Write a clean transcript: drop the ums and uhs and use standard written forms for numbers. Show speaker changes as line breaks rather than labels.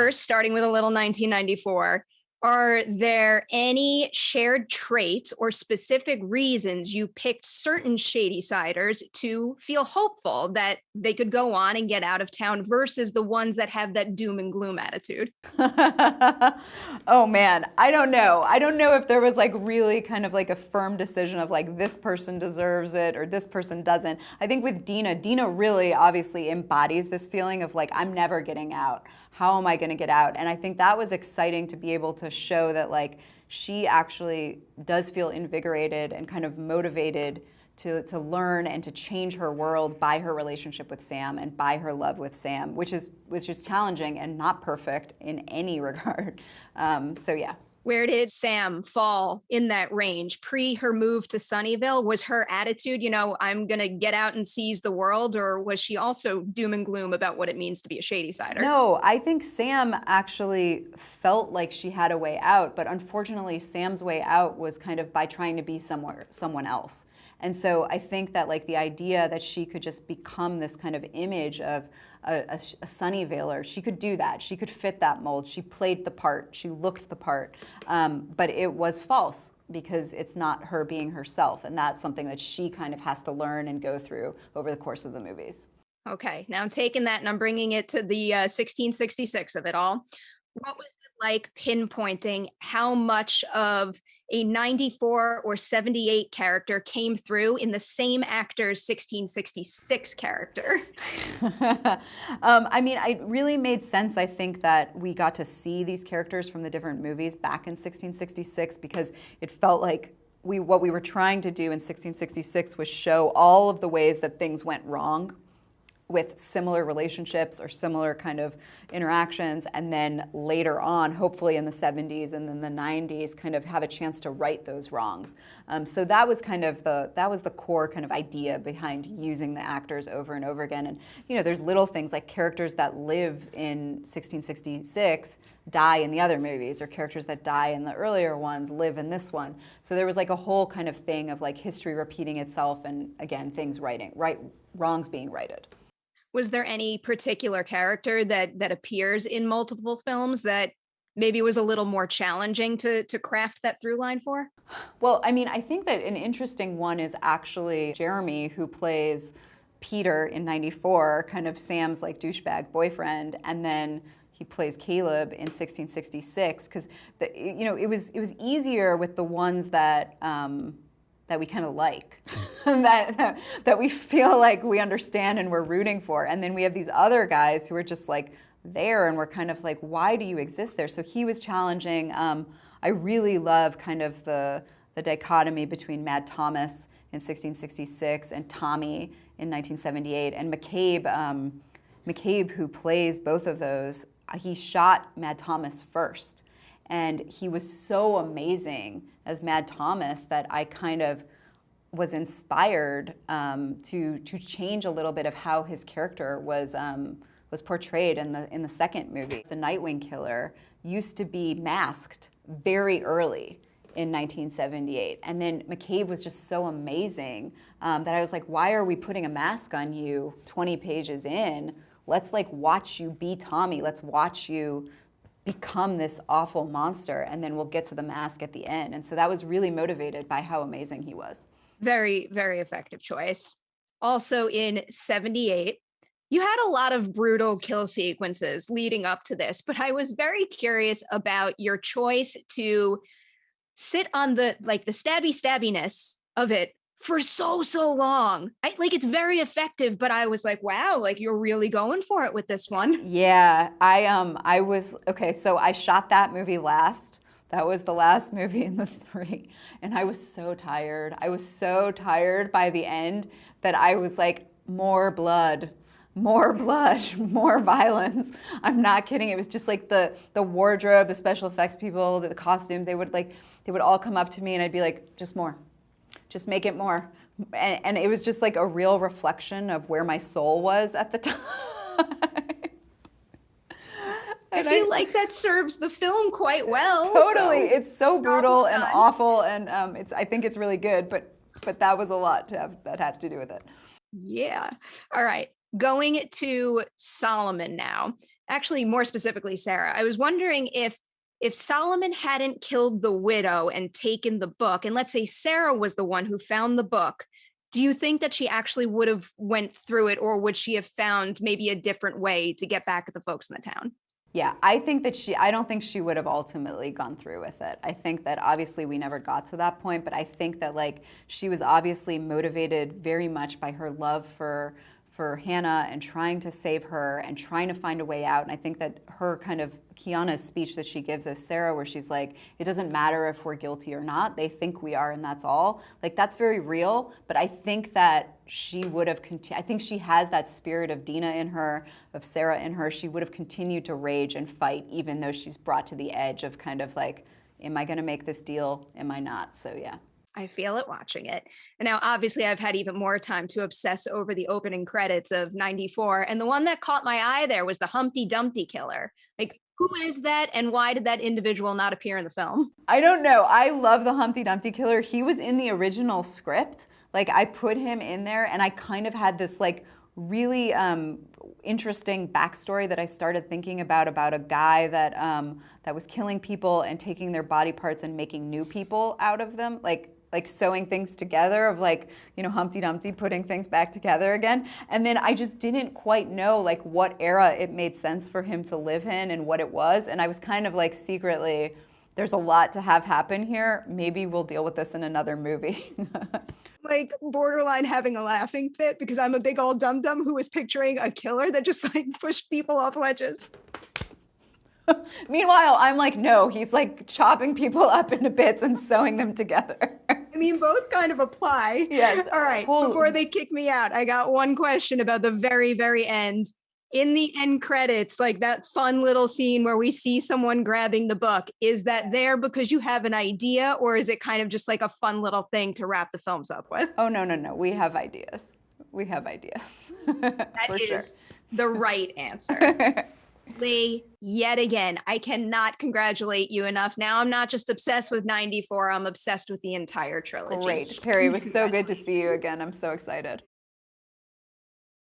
first, starting with a little 1994, are there any shared traits or specific reasons you picked certain Shadysiders to feel hopeful that they could go on and get out of town versus the ones that have that doom and gloom attitude?
Oh man, I don't know. I don't know if there was like really kind of like a firm decision of like this person deserves it or this person doesn't. I think with Dina really obviously embodies this feeling of like, I'm never getting out. How am I going to get out? And I think that was exciting to be able to show that like she actually does feel invigorated and kind of motivated to learn and to change her world by her relationship with Sam and by her love with Sam, which was just challenging and not perfect in any regard. So yeah.
Where did Sam fall in that range? Pre her move to Sunnyvale, was her attitude, I'm going to get out and seize the world, or was she also doom and gloom about what it means to be a Shadysider?
No, I think Sam actually felt like she had a way out, but unfortunately Sam's way out was kind of by trying to be someone else. And so I think that like the idea that she could just become this kind of image of a Sunnyvaler, she could do that. She could fit that mold. She played the part. She looked the part. But it was false because it's not her being herself. And that's something that she kind of has to learn and go through over the course of the movies.
Okay, now I'm taking that and I'm bringing it to the 1666 of it all. What was it like pinpointing how much of a 94 or 78 character came through in the same actor's 1666 character?
I mean, it really made sense, I think, that we got to see these characters from the different movies back in 1666 because it felt like what we were trying to do in 1666 was show all of the ways that things went wrong with similar relationships or similar kind of interactions, and then later on, hopefully in the 70s and then the 90s, kind of have a chance to right those wrongs. So that was kind of the core kind of idea behind using the actors over and over again. And there's little things like characters that live in 1666 die in the other movies, or characters that die in the earlier ones live in this one. So there was like a whole kind of thing of like history repeating itself, and again, things wrongs being righted.
Was there any particular character that appears in multiple films that maybe was a little more challenging to craft that through line for?
Well, I mean, I think that an interesting one is actually Jeremy, who plays Peter in 94, kind of Sam's like douchebag boyfriend, and then he plays Caleb in 1666, because it was easier with the ones that we kind of like, that we feel like we understand and we're rooting for. And then we have these other guys who are just like there, and we're kind of like, why do you exist there? So he was challenging. I really love kind of the dichotomy between Mad Thomas in 1666 and Tommy in 1978. And McCabe, who plays both of those, he shot Mad Thomas first. And he was so amazing as Mad Thomas that I kind of was inspired to change a little bit of how his character was portrayed in the second movie. The Nightwing Killer used to be masked very early in 1978, and then McCabe was just so amazing that I was like, why are we putting a mask on you 20 pages in? Let's like watch you be Tommy. Let's watch you become this awful monster, and then we'll get to the mask at the end. And so that was really motivated by how amazing he was.
Very, very effective choice. Also in 78, you had a lot of brutal kill sequences leading up to this, but I was very curious about your choice to sit on the stabbiness of it for so long. It's very effective, but I was like, wow, like you're really going for it with this one.
Yeah, I was, okay, so I shot that movie last. That was the last movie in the 3, and I was so tired. I was so tired by the end that I was like, more blood, more violence. I'm not kidding. It was just like the wardrobe, the special effects people, the costumes, they would all come up to me and I'd be like, just more. Just make it more. And it was just like a real reflection of where my soul was at the time.
I feel like that serves the film quite well.
Totally. So it's so brutal and awful, and I think it's really good, but that was a lot that had to do with it.
Yeah. All right. Going to Solomon now. actually more specifically Sarah. I was wondering if Solomon hadn't killed the widow and taken the book, and let's say Sarah was the one who found the book, do you think that she actually would have went through it, or would she have found maybe a different way to get back at the folks in the town?
Yeah, I think that I don't think she would have ultimately gone through with it. I think that obviously we never got to that point, but I think that like she was obviously motivated very much by her love for Hannah and trying to save her and trying to find a way out. And I think that her kind of Kiana's speech that she gives as Sarah, where she's like, it doesn't matter if we're guilty or not, they think we are and that's all. Like that's very real, but I think that she would have I think she has that spirit of Dina in her, of Sarah in her. She would have continued to rage and fight even though she's brought to the edge of kind of like, am I gonna make this deal? Am I not? So yeah.
I feel it watching it. And now, obviously, I've had even more time to obsess over the opening credits of 94. And the one that caught my eye there was the Humpty Dumpty killer. Like, who is that and why did that individual not appear in the film?
I don't know. I love the Humpty Dumpty killer. He was in the original script. Like, I put him in there and I kind of had this, like, really interesting backstory that I started thinking about a guy that that was killing people and taking their body parts and making new people out of them, like sewing things together, of like, you know, Humpty Dumpty putting things back together again. And then I just didn't quite know like what era it made sense for him to live in and what it was. And I was kind of like secretly, there's a lot to have happen here. Maybe we'll deal with this in another movie.
Like borderline having a laughing fit because I'm a big old dum-dum who was picturing a killer that just like pushed people off ledges.
Meanwhile, I'm like, no, he's like chopping people up into bits and sewing them together.
I mean, both kind of apply.
Yes.
All right. Before they kick me out, I got one question about the very, very end. In the end credits, like that fun little scene where we see someone grabbing the book, is that there because you have an idea, or is it kind of just like a fun little thing to wrap the films up with?
Oh, no, no, no. We have ideas. We have ideas.
That is the right answer. Leigh, yet again, I cannot congratulate you enough. Now I'm not just obsessed with 94, I'm obsessed with the entire trilogy.
Great. Perry, it was so good to see you again. I'm so excited.